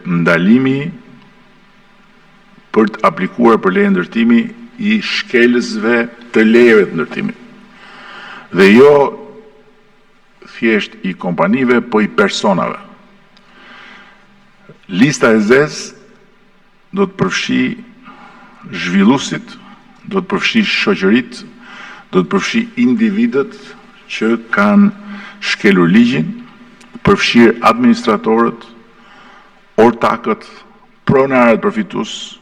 ndalimi për të aplikuar për leje ndërtimi i shkelësve të lejeve të ndërtimit. Dhe jo thjesht i kompanive, po i personave. Lista e zezë do të përfshi zhvilluesit, do të përfshi shoqëritë, do të përfshi individët që kanë shkelur ligjin, përfshirë administratorët, ortakët, pronarët përfitues,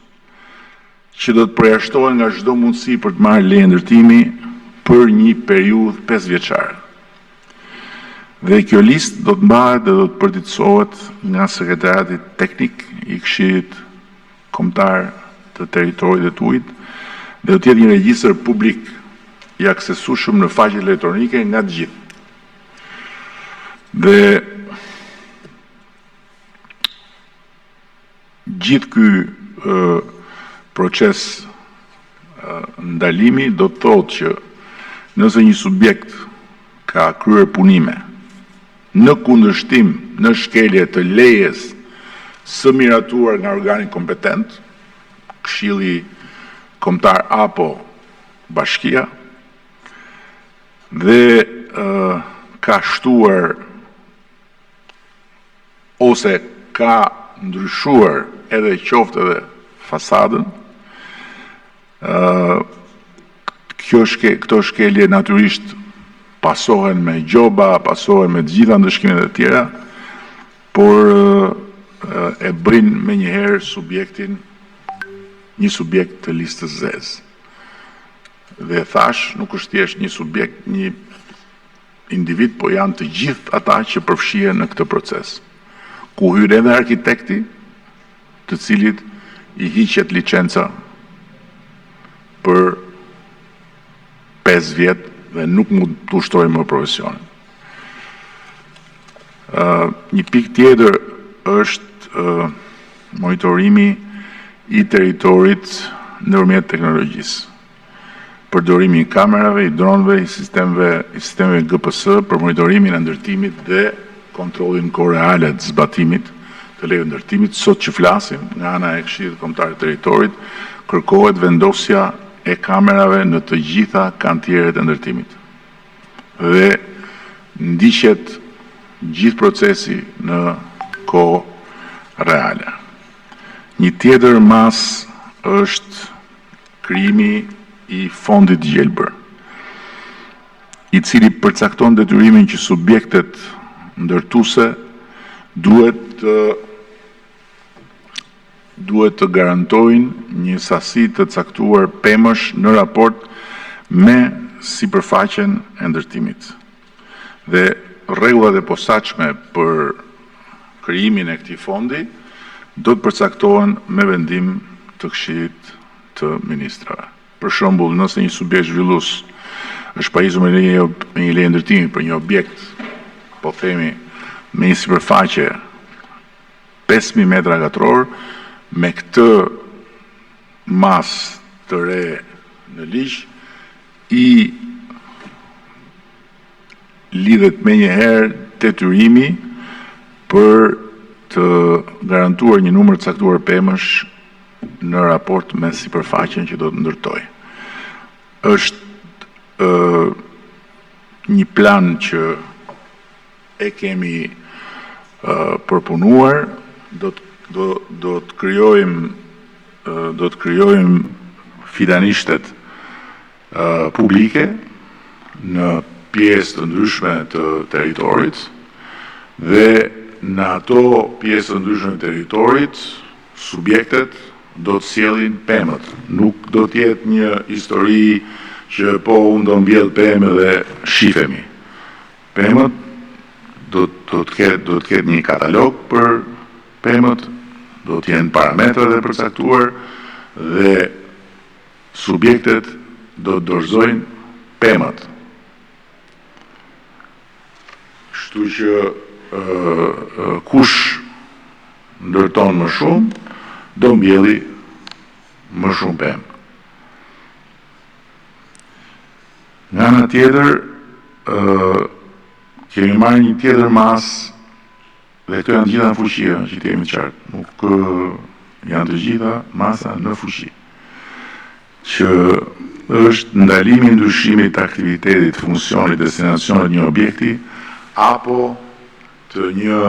që do të përjashtohen nga çdo mundësi për të marrë leje ndërtimi për një periudhë 5 vjeçare. Dhe kjo listë do të mbahet dhe do të përditësohet nga sekretariati teknik i Këshillit Kombëtar të Territorit dhe të Ujit, dhe do të jetë një regjistër publik i aksesueshëm në faqe elektronike nga të gjithë. Dhe gjithë ky proces ndalimi do të thotë që nëse një subjekt ka kryer punime në kundërshtim në shkelje të lejes së miratuar nga organi kompetent, Këshilli Kombëtar apo bashkia, dhe ka shtuar ose ka ndryshuar edhe qoftë edhe fasadën, këto shkelje natyrisht pasohen me gjoba, pasohen me të gjitha ndëshkimet e tjera, por e bëjnë me njëherë subjektin një subjekt të listës zezë. Dhe thash, nuk është thjesht një subjekt, një individ, po janë të gjithë ata që përfshihen në këtë proces. Ku hyn edhe arkitekti, të cilit i hiqet licenca për 5 vjet dhe nuk mund të ushtrojë më profesionin. Një pikë tjetër është monitorimi i territorit nëpërmjet teknologjisë. Përdorimi i kamerave, i dronëve, i sistemeve GPS për monitorimin e ndërtimit dhe kontrollin koreale të zbatimit të lejeve ndërtimit. Sot që flasim, nga ana e Këshillit Kombëtar të Territorit, kërkohet vendosja e kamerave në të gjitha kantierët e ndërtimit. Dhe ndiqet gjithë procesi në kohë reale. Një tjetër mas është krijimi i fondit gjelbër, i cili përcakton detyrimin që subjektet ndërtuese duhet të garantojnë një sasi të caktuar pemësh në raport me sipërfaqen e ndërtimit. Dhe rregullat e posaçme për krijimin e këtij fondi do të përcaktohen me vendim të Këshillit të Ministrave. Për shembull, nëse një subjekt zhvillues është pajisur me një leje ndërtimi për një objekt, po themi me një sipërfaqe 5.000 metra katror, me këtë mas të re në ligj, i lidhet me njëherë detyrimi për të garantuar një numër të caktuar pemësh në raport me sipërfaqen që do të ndërtojë. Është një plan që e kemi përpunuar, do të krijojmë fidanishtet publike në pjesë të ndryshme të territorit dhe në ato pjesë të ndryshme të territorit subjektet do të sjellin pemët. Nuk do të jetë një histori që po unë do mbjell pemë dhe shifemi. Pemët do të ketë një katalog për pemët, do të jenë parametrat e përcaktuar dhe subjektet do të dorëzojnë pemët. Kështu që kush ndërton më shumë, do mbjelli më shumë pemë. Nga ana tjetër, kemi marrë një tjetër mas Dhe këto janë gjitha në fuqi, që të jemi qartë. Nuk janë të gjitha masa në fuqi. Që është ndalimi i ndryshimit të aktivitetit, funksionit, destinacionit një objekti apo të një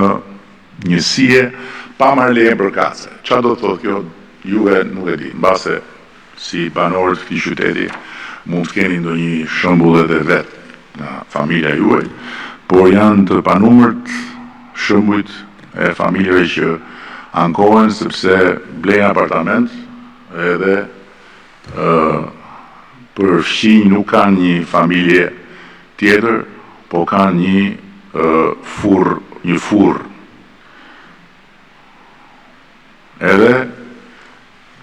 njësie pa marrë lejen përkatëse. Çfarë do të thotë kjo? Juve nuk e di. Mbase si banorët të këtij qyteti mund të keni ndonjë shembull edhe vetë nga familja juaj, por janë të panumërt shembujt e familjeve që ankohen sepse blejnë apartament edhe për fqinj nuk kanë një familje tjetër, po kanë një furr. Edhe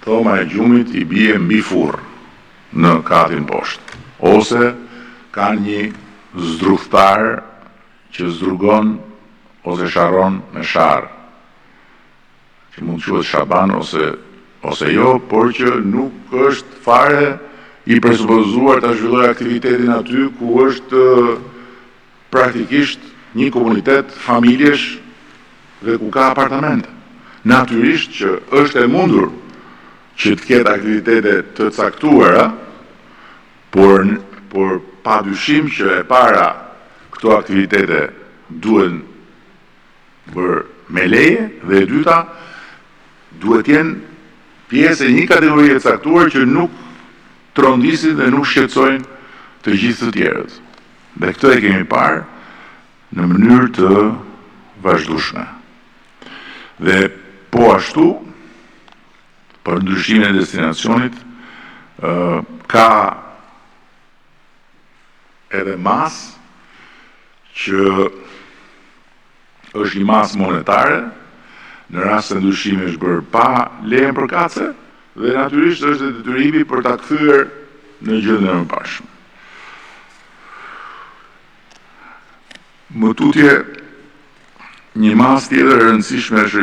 thoma e gjumit i bie mbi furr në katin poshtë. Ose kanë një zdrugtar që zdrugon ose sharron me sharr, që mund të quhet Shaban ose jo, por që nuk është fare i presupozuar të zhvilloj aktivitetin aty ku është praktikisht një komunitet familjesh dhe ku ka apartamente. Natyrisht që është e mundur që të ketë aktivitete të caktuara, por pa dyshim që e para këto aktivitete duhen bërë me leje dhe e dyta duhet jenë pjesë e një kategorie të caktuar që nuk trondisin dhe nuk shqetësojnë të gjithë të tjerët. Dhe këtë e kemi parë në mënyrë të vazhdueshme. Dhe po ashtu, për ndryshimin e destinacionit, ka edhe mas që është një mas monetare, në rast se ndryshimi është bërë pa lejen përkatëse, dhe natyrisht është detyrimi për ta kthyer në gjendjen e mëparshme. Më tutje, një mas tjetër e rëndësishme është